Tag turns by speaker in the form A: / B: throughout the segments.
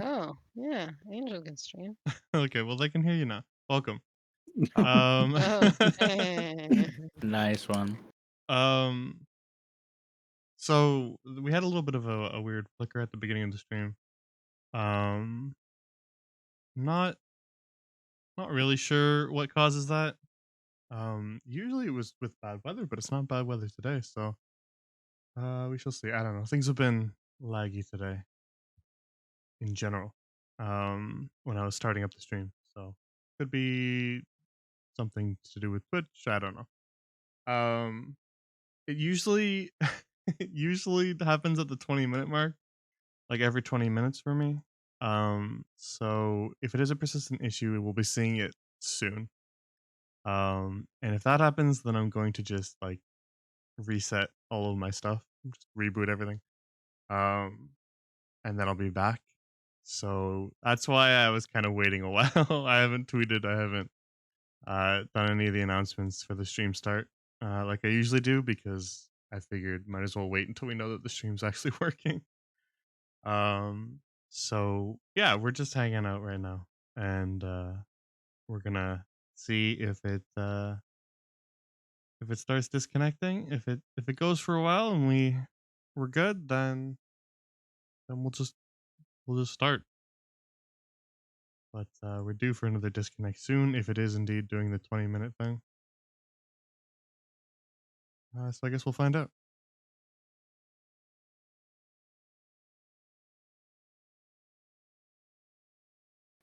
A: Oh, yeah, Angel can stream.
B: Okay, well they can hear you now. Welcome. Um,
A: Oh.
C: Nice one.
B: um, so we had a little bit of a weird flicker at the beginning of the stream. Um, not not really sure what causes that. Usually it was with bad weather, but it's not bad weather today, so we shall see. I don't know. Things have been laggy today in general. When I was starting up the stream, so could be something to do with Twitch. I don't know. It usually it usually happens at the 20-minute mark, like every 20 minutes for me. So if it is a persistent issue, we'll be seeing it soon. And if that happens, then I'm going to just like reset all of my stuff, just reboot everything. Um, and then I'll be back. So that's why I was kind of waiting a while. I haven't tweeted, I haven't done any of the announcements for the stream start like I usually do because I figured might as well wait until we know that the stream's actually working. Um, so yeah, we're just hanging out right now, and we're gonna see if it starts disconnecting. If it goes for a while and we're good, then we'll just start. But we're due for another disconnect soon if it is indeed doing the 20-minute thing. So I guess we'll find out.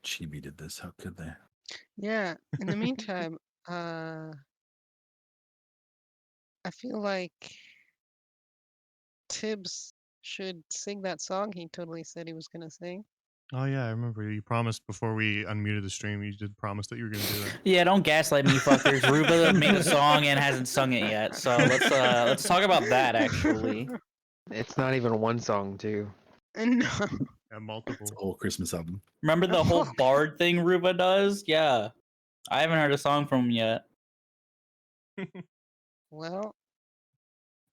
C: Chibi did this. How could they?
A: Yeah, in the meantime, I feel like Tibbs should sing that song he totally said he was gonna sing.
B: Oh yeah, I remember you promised before we unmuted the stream. You did promise that you were gonna do that.
C: Yeah, don't gaslight me, fuckers. Ruba made a song and hasn't sung it yet. So let's talk about that actually.
D: It's not even one song, too.
A: No.
B: Yeah,
E: It's
B: multiple.
E: a whole Christmas album.
C: Remember the whole bard thing Ruba does? Yeah. I haven't heard a song from him yet.
A: Well,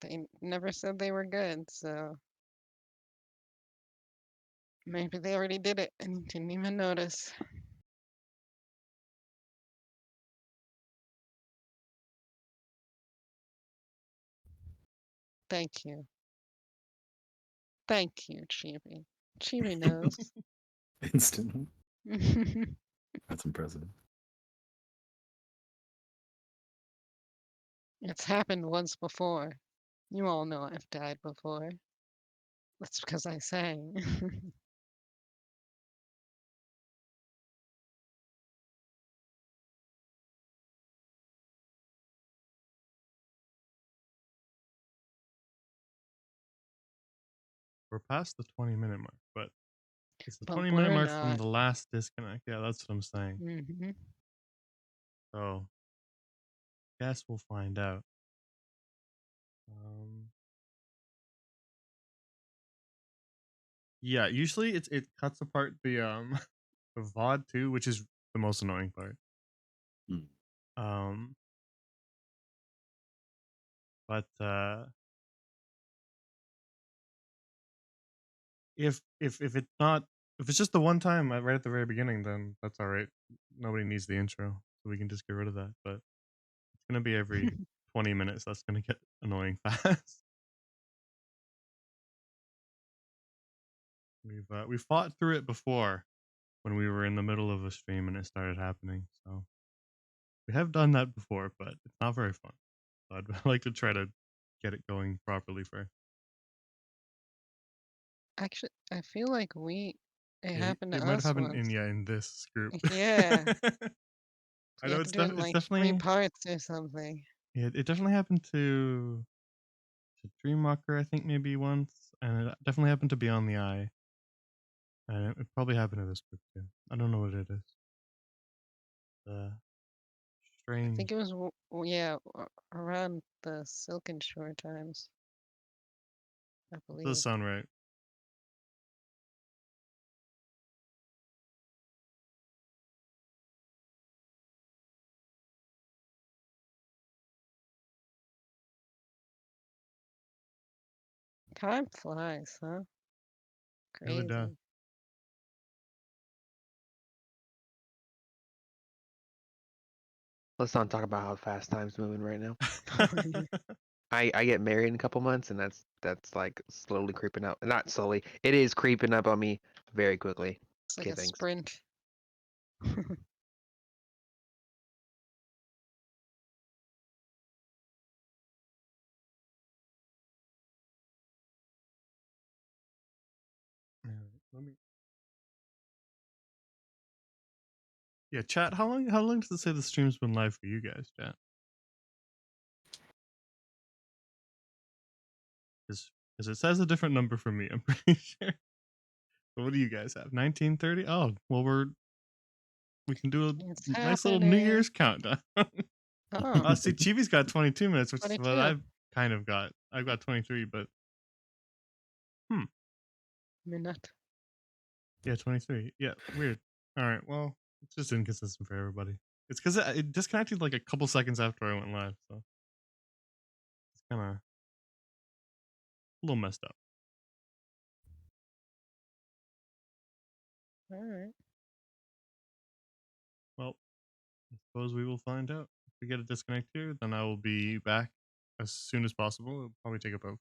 A: they never said they were good, so maybe they already did it and didn't even notice. Thank you. Thank you, Chibi. Chibi knows.
E: Instantly. That's impressive.
A: It's happened once before. You all know I've died before. That's because I sang.
B: We're past the 20-minute mark, but it's the
A: But
B: 20-minute
A: we're
B: mark from
A: not.
B: the last disconnect. Yeah, that's what I'm saying.
A: Hmm.
B: So, guess we'll find out. Um, yeah, usually it cuts apart the the VOD too, which is the most annoying part.
E: Hmm.
B: Um, but if it's not if it's just the one time right at the very beginning, then that's all right. Nobody needs the intro, so we can just get rid of that. But it's gonna be every 20 minutes. That's gonna get annoying fast. We fought through it before when we were in the middle of a stream and it started happening. So we have done that before, but it's not very fun. So I'd like to try to get it going properly first.
A: Actually, I feel like it
B: Yeah,
A: happened
B: it
A: to
B: might have
A: us
B: happened
A: once.
B: in this group.
A: Yeah,
B: I
A: we
B: know
A: had to do it in
B: it's
A: like three
B: definitely
A: parts or something.
B: it definitely happened to Dreamwalker, I think maybe once, and it definitely happened to Beyond the Eye. And it probably happened to this group too. I don't know what it is. Uh,
A: I
B: strange.
A: think it was, yeah, around the Silken Shore times, I
B: Does
A: believe.
B: sound right.
A: Time flies, huh?
B: Really does.
A: Crazy.
D: Let's not talk about how fast time's moving right now. I get married in a couple months, and that's like slowly creeping up. Not slowly. It is creeping up on me very quickly.
A: It's like
D: Okay,
A: a
D: thanks.
A: sprint.
B: Alright, let me. Yeah, chat. How long does it say the stream's been live for you guys, chat? Because it says a different number for me. I'm pretty sure. But what do you guys have? 1930. Oh, well, we can do a
A: It's
B: nice little New
A: happening.
B: Year's countdown.
A: Oh,
B: See, Chibi's got 22 minutes, which is what
A: 22.
B: I've kind of got. I've got 23, but
A: minute.
B: yeah, 23. Yeah, weird. All right, well, it's just inconsistent for everybody. It's because it disconnected like a couple seconds after I went live, so it's kind of a little messed up.
A: All right.
B: Well, I suppose we will find out. If we get a disconnect here, then I will be back as soon as possible. It'll probably take about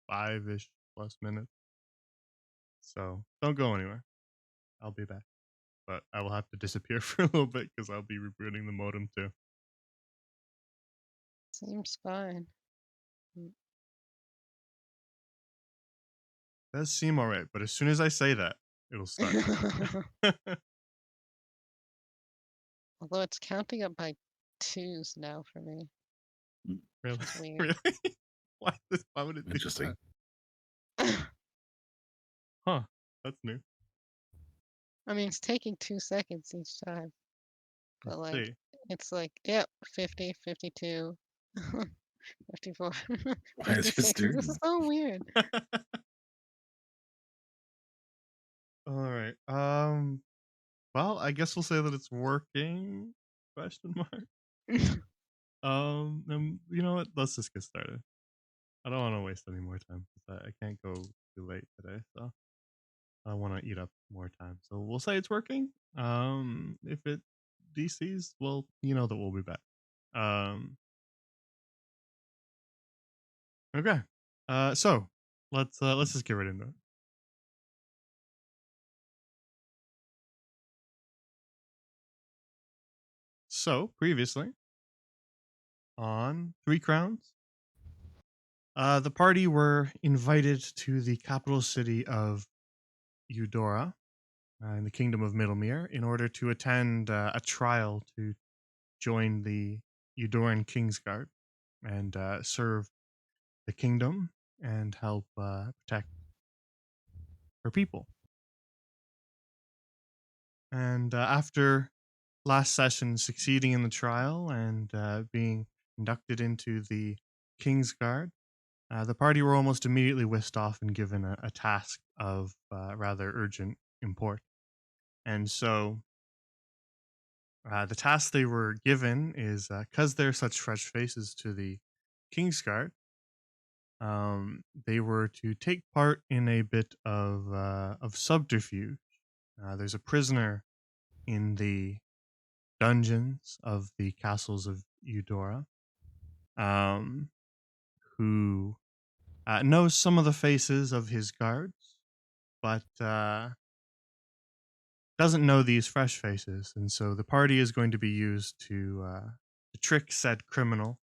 B: 5-ish plus minutes. So don't go anywhere. I'll be back. But I will have to disappear for a little bit because I'll be rebooting the modem too.
A: Seems fine.
B: Does seem alright, but as soon as I say that, it'll start.
A: Although it's counting up by twos now for me.
B: Really?
A: It's weird.
B: Really? Why would it do
E: Interesting.
B: that? Huh. That's new.
A: I mean, it's taking 2 seconds each time. But
B: Let's
A: like,
B: see.
A: it's like, yep, 50, 52, 54,
E: Why is it
A: 56.
E: doing
A: This is
E: that?
A: so weird.
B: Alright. Well, I guess we'll say that it's working. Question mark. You know what? Let's just get started. I don't want to waste any more time because I can't go too late today, so I want to eat up more time. So we'll say it's working. If it DCs, well, you know that we'll be back. Okay. So let's just get right into it. So previously on Three Crowns, the party were invited to the capital city of Eudora in the kingdom of Middlemere in order to attend a trial to join the Eudoran Kingsguard and serve the kingdom and help protect her people. And after last session succeeding in the trial and being inducted into the Kingsguard, the party were almost immediately whisked off and given a task of rather urgent import. And so the task they were given is because they're such fresh faces to the Kingsguard, they were to take part in a bit of subterfuge. There's a prisoner in the dungeons of the castles of Eudora, who knows some of the faces of his guards, but doesn't know these fresh faces, and so the party is going to be used to trick said criminal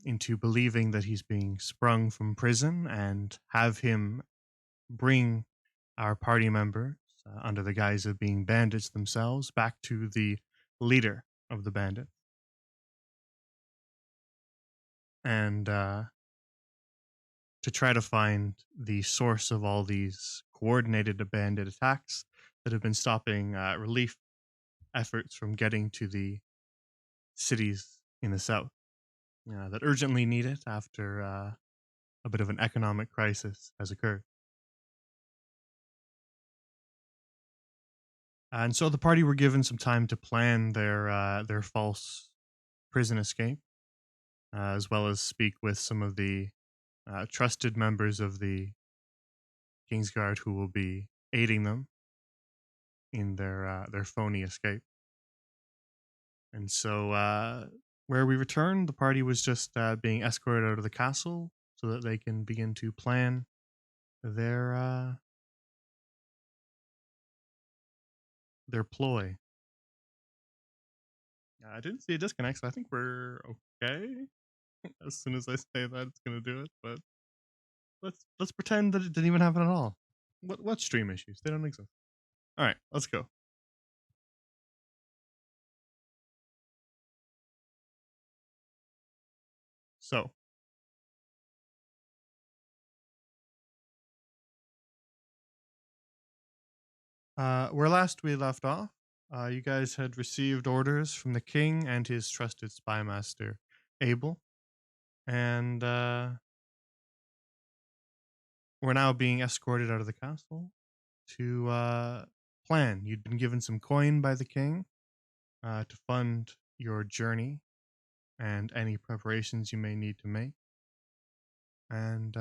B: into believing that he's being sprung from prison and have him bring our party members, under the guise of being bandits themselves, back to the leader of the bandits. And to try to find the source of all these coordinated bandit attacks that have been stopping relief efforts from getting to the cities in the south that urgently need it after a bit of an economic crisis has occurred. And so the party were given some time to plan their false prison escape, as well as speak with some of the trusted members of the Kingsguard who will be aiding them in their phony escape. And so, where we returned, the party was just being escorted out of the castle so that they can begin to plan their ploy. I didn't see a disconnect, so I think we're okay. As soon as I say that, it's gonna do it. But let's pretend that it didn't even happen at all. What stream issues? They don't exist. All right, let's go. So, where last we left off, you guys had received orders from the king and his trusted spy master, Abel, and we're now being escorted out of the castle to plan. You'd been given some coin by the king to fund your journey and any preparations you may need to make. And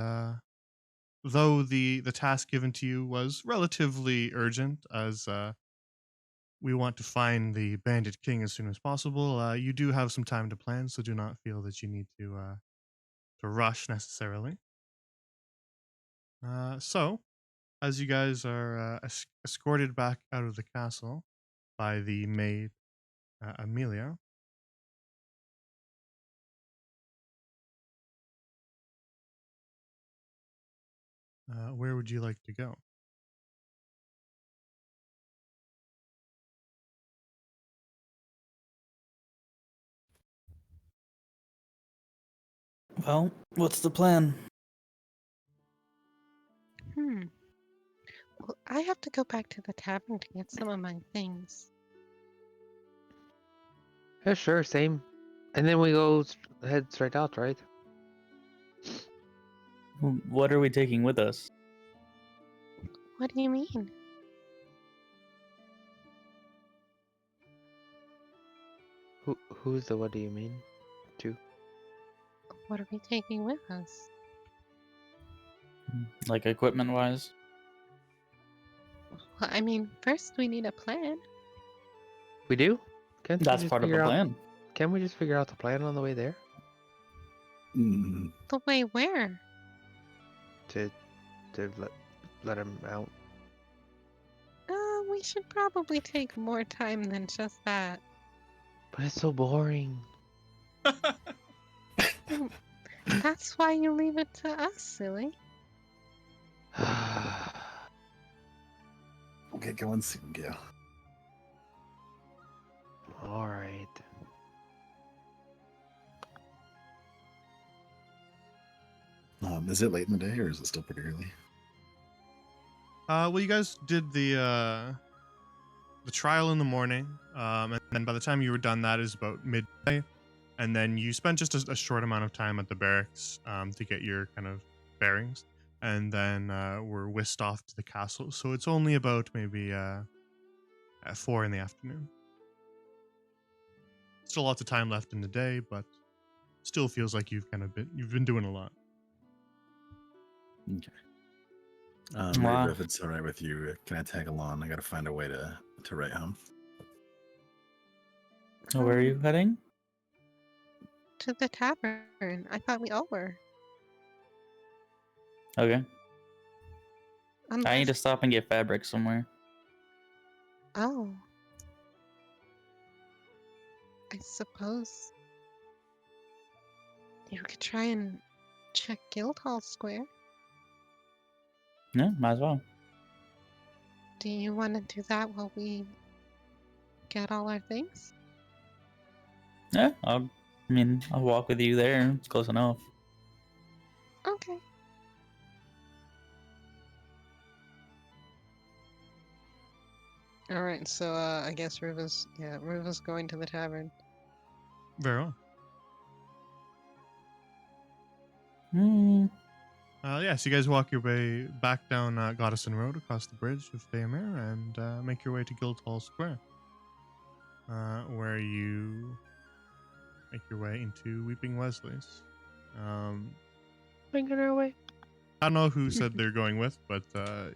B: though the task given to you was relatively urgent, as we want to find the bandit king as soon as possible, you do have some time to plan, so do not feel that you need to rush necessarily. So, as you guys are escorted back out of the castle by the maid Amelia, where would you like to go?
C: Well, what's the plan?
A: Well, I have to go back to the tavern to get some of my things.
D: Yeah, sure, same. And then we go head straight out, right?
C: What are we taking with us?
A: What do you mean?
D: Who's the what do you mean?
A: What are we taking with us?
C: Like equipment-wise?
A: Well, I mean, first we need a plan.
D: We do? Can't we
C: That's
D: just
C: part of the
D: figure out-
C: plan.
D: Can we just figure out the plan on the way there?
E: Mm,
A: The way where?
D: To let him out.
A: We should probably take more time than just that.
D: But it's so boring.
A: That's why you leave it to us, silly.
E: we'll get going soon, Gil.
D: All right.
E: Is it late in the day or is it still pretty early?
B: Well, you guys did the trial in the morning, and then by the time you were done, that is about midday, and then you spent just a short amount of time at the barracks to get your kind of bearings, and then were whisked off to the castle. So it's only about maybe at 4 in the afternoon. Still lots of time left in the day, but still feels like you've been doing a lot.
E: Okay.
C: Wow.
E: If it's all right with you, can I tag along? I got to find a way to write home.
C: So where are you heading?
A: To the tavern. I thought we all were.
C: Okay.
A: Unless...
C: I need to stop and get fabric somewhere.
A: Oh. I suppose you could try and check Guildhall Square.
C: Yeah, might as well.
A: Do you want to do that while we get all our things?
C: Yeah, I'll walk with you there. It's close enough.
A: Okay. Alright, so I guess Ruva's going to the tavern.
B: Very well.
C: Hmm.
B: So you guys walk your way back down Goddison Road across the bridge of Faemir and make your way to Guildhall Square, where you make your way into Weeping Wesley's.
D: Making our way.
B: I don't know who said they're going with, but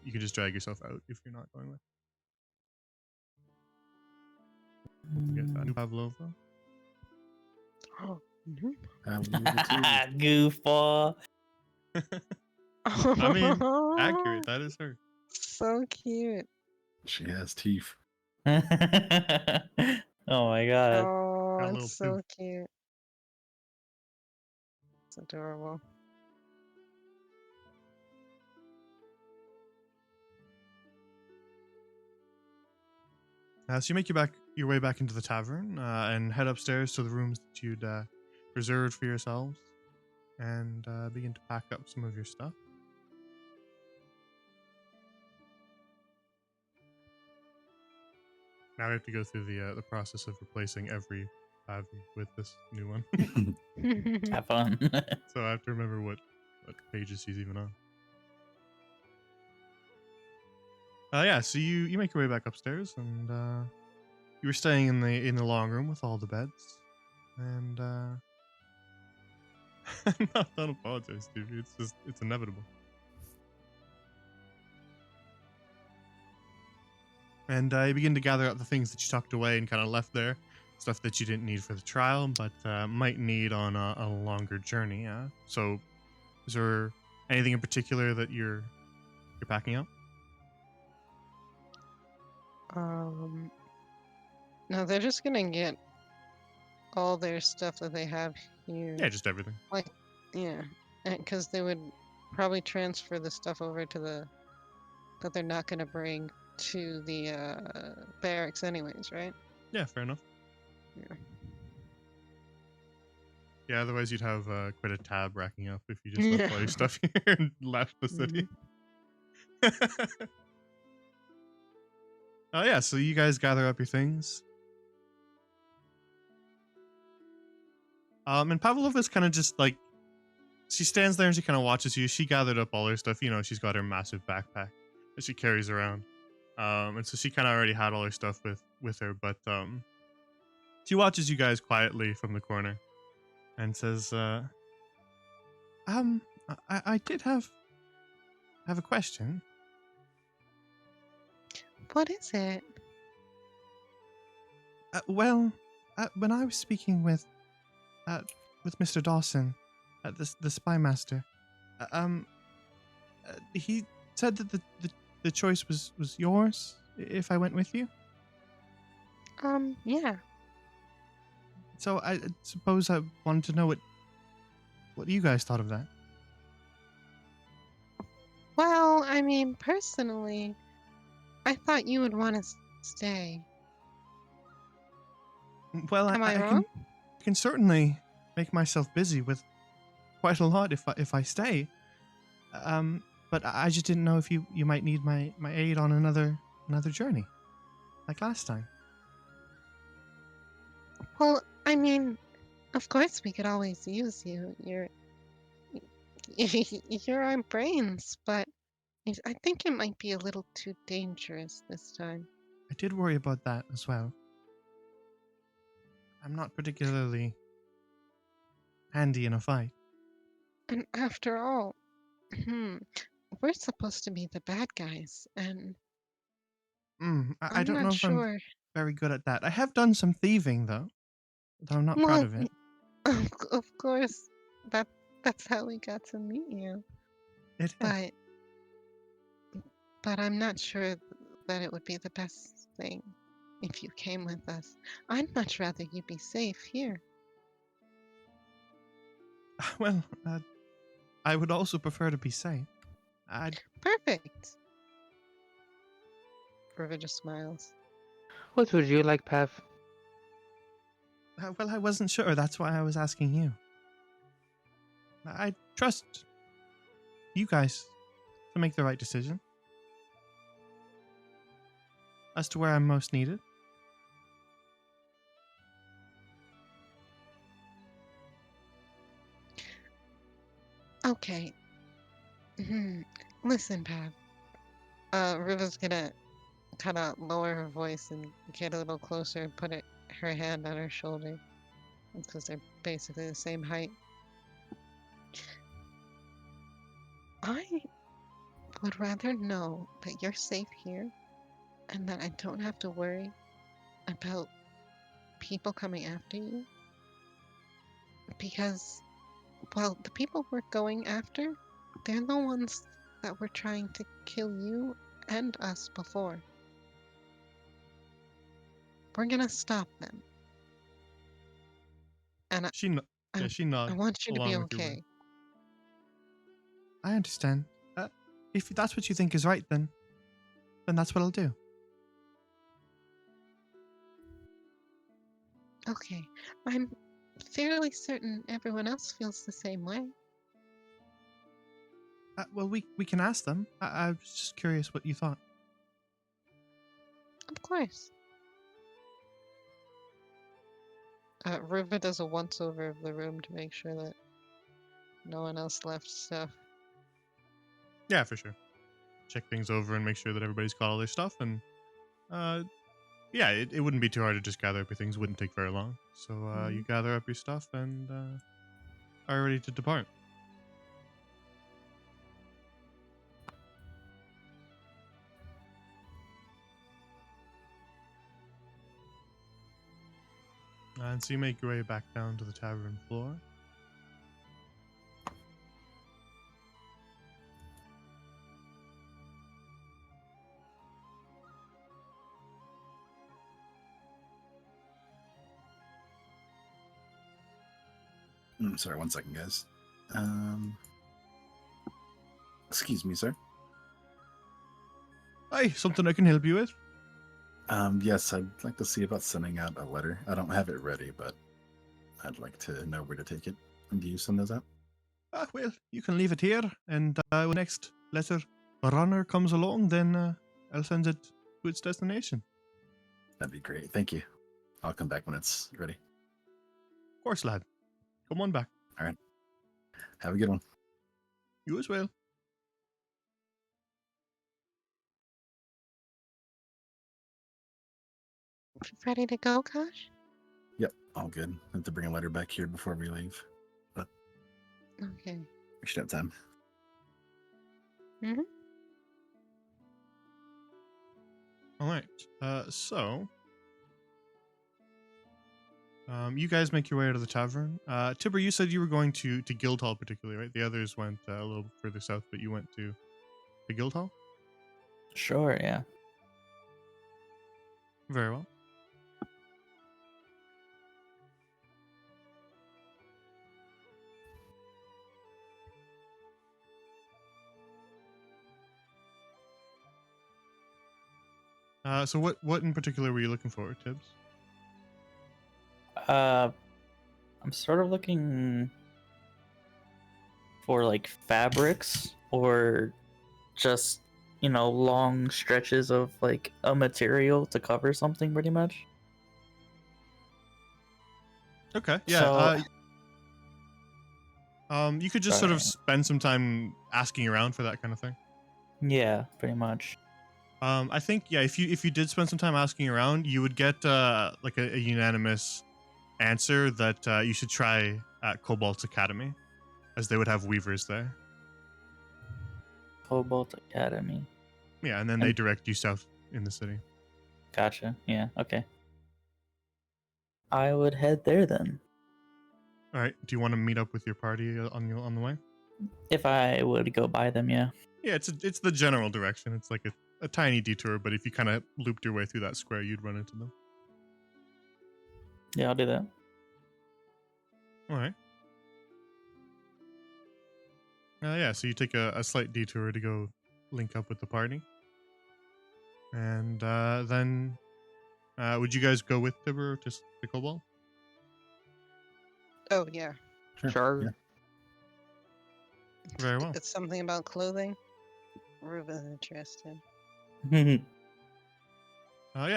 B: you can just drag yourself out if you're not going with. Get Pavlova.
A: Nope.
E: I will leave it to
C: Goofball.
B: I mean, accurate. That is her.
A: So cute.
E: you. She has teeth.
C: Oh my god.
A: Oh,
B: Got a little
A: it's so
B: poof.
A: cute. It's adorable.
B: So you make your way back into the tavern and head upstairs to the rooms that you'd reserved for yourselves, and begin to pack up some of your stuff. Now we have to go through the process of replacing every Pavi with this new one.
C: Have fun.
B: So I have to remember what pages he's even on. Yeah, so you make your way back upstairs, and you were staying in the long room with all the beds, and don't apologize, Stevie. It's inevitable. And you begin to gather up the things that you tucked away and kind of left there, stuff that you didn't need for the trial, but might need on a longer journey. Yeah. So, is there anything in particular that you're packing up?
A: No, they're just gonna get all their stuff that they have here.
B: Yeah, just everything.
A: Yeah, because they would probably transfer the stuff over to that they're not gonna bring to the barracks anyways, right?
B: Yeah, fair enough.
A: Yeah.
B: Yeah, otherwise you'd have quite a tab racking up if you just left all your stuff here and left the city. Oh yeah, so you guys gather up your things. And Pavlova's kind of just like, she stands there and she kind of watches you. She gathered up all her stuff. You know, she's got her massive backpack that she carries around. And so she kind of already had all her stuff with her, but she watches you guys quietly from the corner and says, I did have a question.
A: What is it?
B: Well, when I was speaking with Mr. Dawson, the spy master, he said that the choice was yours if I went with you.
A: Yeah.
B: So I suppose I wanted to know what you guys thought of that.
A: Well, I mean, personally, I thought you would want to stay.
B: Well,
A: Am I
B: I
A: wrong?
B: can certainly make myself busy with quite a lot if I stay. But I just didn't know if you might need my aid on another journey, like last time.
A: Well, I mean, of course we could always use you. You're our brains, but I think it might be a little too dangerous this time.
B: I did worry about that as well. I'm not particularly handy in a fight.
A: And after all, we're supposed to be the bad guys, and
B: I
A: I'm
B: don't
A: not
B: know if I'm
A: sure.
B: very good at that. I have done some thieving though I'm not proud
A: Well,
B: of it.
A: of course, that's how we got to meet you.
B: It is.
A: But I'm not sure that it would be the best thing if you came with us. I'd much rather you be safe here.
B: Well, I would also prefer to be safe.
A: Perfect. River just smiles.
D: What would you like, Pav?
B: Well, I wasn't sure. That's why I was asking you. I trust you guys to make the right decision as to where I'm most needed.
A: Okay. Listen, Pav. River's gonna kind of lower her voice and get a little closer and put her hand on her shoulder because they're basically the same height. I would rather know that you're safe here and that I don't have to worry about people coming after you Because, well, the people we're going after, they're the ones that were trying to kill you and us before. We're gonna stop them. And
B: She no-
A: I,
B: yeah, she
A: I
B: nods
A: want you to be
B: along with your way.
A: okay.
F: I understand. If that's what you think is right, then that's what I'll do.
A: Okay. I'm fairly certain everyone else feels the same way.
F: Well, we can ask them. I was just curious what you thought.
A: Of course. Ruva does a once over of the room to make sure that no one else left stuff.
B: Yeah, for sure. Check things over and make sure that everybody's got all their stuff. And yeah, it wouldn't be too hard to just gather up your things. Wouldn't take very long. So you gather up your stuff and are ready to depart. And so you make your way back down to the tavern floor.
E: Sorry, 1 second, guys. Excuse me, sir.
B: Hey, something I can help you with?
E: Yes, I'd like to see about sending out a letter. I don't have it ready, but I'd like to know where to take it. And do you send those out?
F: Well, you can leave it here, and when next letter runner comes along, then I'll send it to its destination.
E: That'd be great. Thank you. I'll come back when it's ready.
B: Of course, lad. Come on back.
E: Have a good one.
B: You as well.
A: Ready to go, Kosh?
E: Yep, all good. I have to bring a letter back here before we leave. But
A: Okay.
E: we should have time.
B: All right. So you guys make your way to the tavern. Tibber, you said you were going to Guildhall particularly, right? The others went a little further south, but you went to Guildhall?
C: Sure, yeah.
B: Very well. So what in particular were you looking for, Tibbs?
C: I'm sort of looking for like fabrics or just, long stretches of like a material to cover something pretty much.
B: Okay. Yeah.
C: So,
B: you could just sort of
C: Sorry.
B: spend some time asking around for that kind of thing.
C: yeah, pretty much.
B: I think if you did spend some time asking around, you would get like a unanimous answer that you should try at Cobalt's Academy, as they would have weavers there.
C: Cobalt Academy.
B: Yeah, and then they direct you south in the city.
C: Gotcha. Yeah, okay. I would head there then.
B: All right. Do you want to meet up with your party on the way?
C: If I would go by them, yeah.
B: Yeah, it's the general direction. It's like a tiny detour, but if you kind of looped your way through that square, you'd run into them.
C: Yeah, I'll do that.
B: All right. Yeah, so you take a slight detour to go link up with the party. And then would you guys go with Tibber to Cobalt?
A: Oh, yeah.
D: Sure.
E: Yeah.
B: Very well.
A: It's something about clothing. Ruva's interested.
B: Yeah,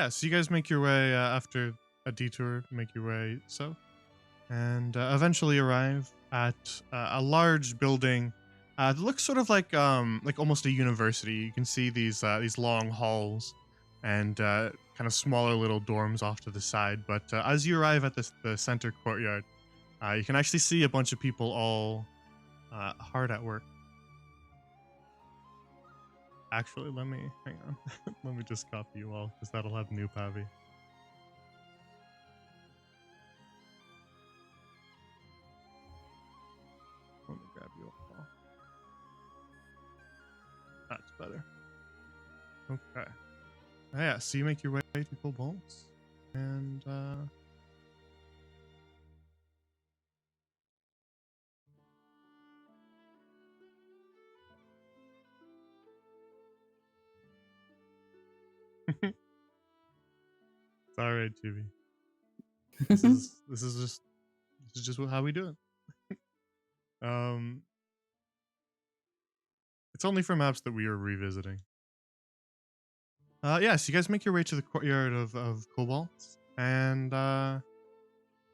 B: so you guys make your way after a detour, make your way south, and eventually arrive at a large building that looks sort of like almost a university. You can see these long halls and kind of smaller little dorms off to the side. But as you arrive at the center courtyard, you can actually see a bunch of people all hard at work. Actually, hang on. Let me just copy you all, because that'll have new Pavi. better. Okay. Yeah, so you make your way to Cobalt, and it's all right, Jimmy. This is just how we do it. It's only for maps that we are revisiting. Yeah, so you guys make your way to the courtyard of Cobalt, and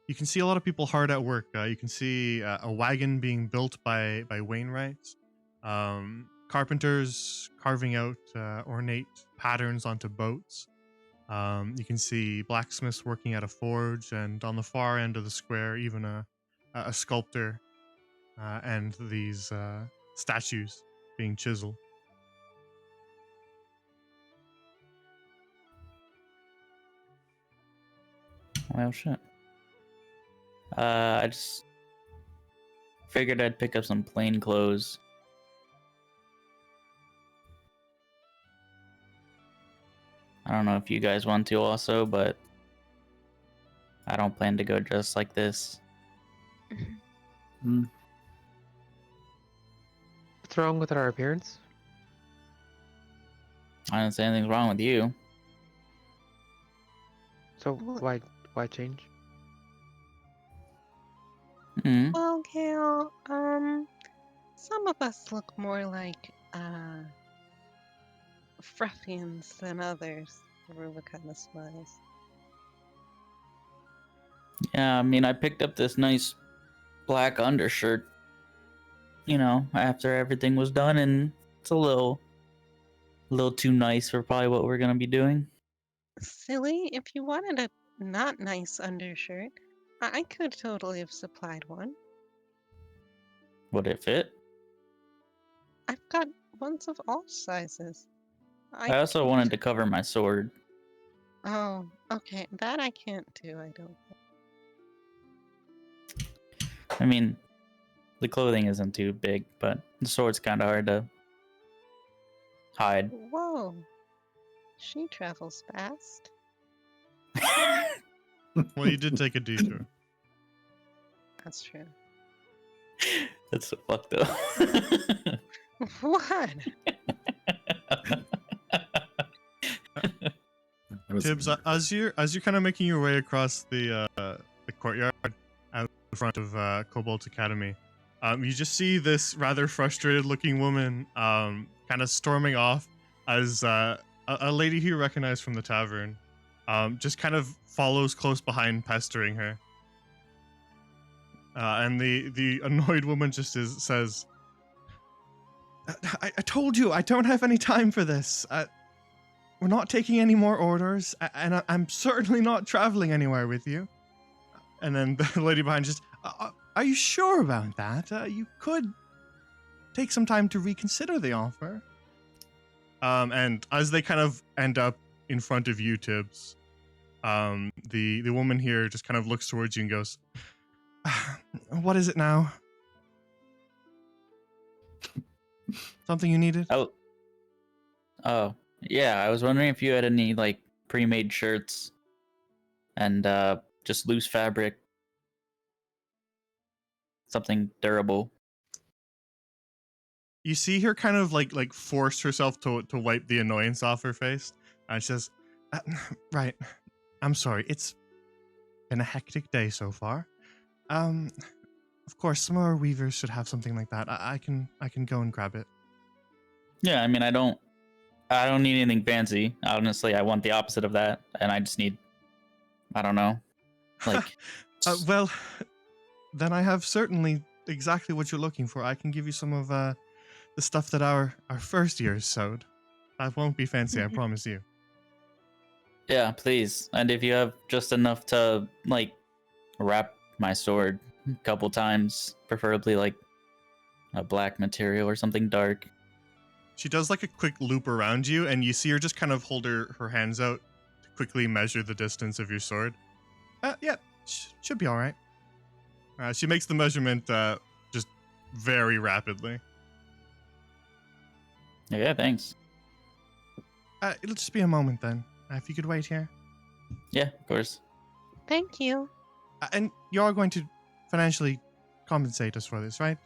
B: you can see a lot of people hard at work. You can see a wagon being built by Wainwright. Carpenters carving out ornate patterns onto boats. You can see blacksmiths working at a forge, and on the far end of the square, even a sculptor and these statues being chiseled.
C: Well, shit. I just figured I'd pick up some plain clothes. I don't know if you guys want to also, but I don't plan to go dressed like this.
E: Mm,
D: What's wrong with our appearance?
C: I don't say anything's wrong with you.
D: So
A: Well-
D: why change?
C: Hmm.
A: Well, Gale, some of us look more like ruffians than others. Aruba kind of smiles.
C: Yeah, I mean, I picked up this nice black undershirt, you know, after everything was done, and it's a little too nice for probably what we're gonna be doing.
A: Silly, if you wanted a not nice undershirt, I could totally have supplied one.
C: Would it fit?
A: I've got ones of all sizes.
C: I also wanted to cover my sword.
A: Oh, okay. That I can't do, I don't think.
C: I mean, the clothing isn't too big, but the sword's kind of hard to hide.
A: Whoa. She travels fast.
B: Well, you did take a detour.
A: That's true.
C: That's so fucked up.
A: What?
E: it was
B: Tibbs, as you're kind of making your way across the courtyard out in front of Cobalt Academy, you just see this rather frustrated-looking woman kind of storming off as a lady who you recognize from the tavern just kind of follows close behind, pestering her. And the annoyed woman just says, I told you I don't have any time for this. We're not taking any more orders, and I'm certainly not traveling anywhere with you. And then the lady behind just, are you sure about that? You could take some time to reconsider the offer. And as they kind of end up in front of you, Tibbs, the woman here just kind of looks towards you and goes, what is it now? Something you needed?
C: Oh, yeah. I was wondering if you had any like pre-made shirts and just loose fabric, something durable.
B: You see her kind of like force herself to wipe the annoyance off her face, and she says, right, I'm sorry, it's been a hectic day so far. Of course, some of our weavers should have something like that. I can go and grab it.
C: Yeah, I mean, I don't need anything fancy. Honestly, I want the opposite of that, and I just need, I don't know, like.
B: Well, then I have certainly exactly what you're looking for. I can give you some of the stuff that our first years sewed. That won't be fancy, I promise you.
C: Yeah, please. And if you have just enough to like wrap my sword a couple times, preferably like a black material or something dark.
B: She does like a quick loop around you, and you see her just kind of hold her hands out to quickly measure the distance of your sword. Yeah, should be all right. She makes the measurement just very rapidly.
C: Yeah, thanks.
F: It'll just be a moment then. If you could wait here.
C: Yeah, of course.
A: Thank you.
F: And you're going to financially compensate us for this, right?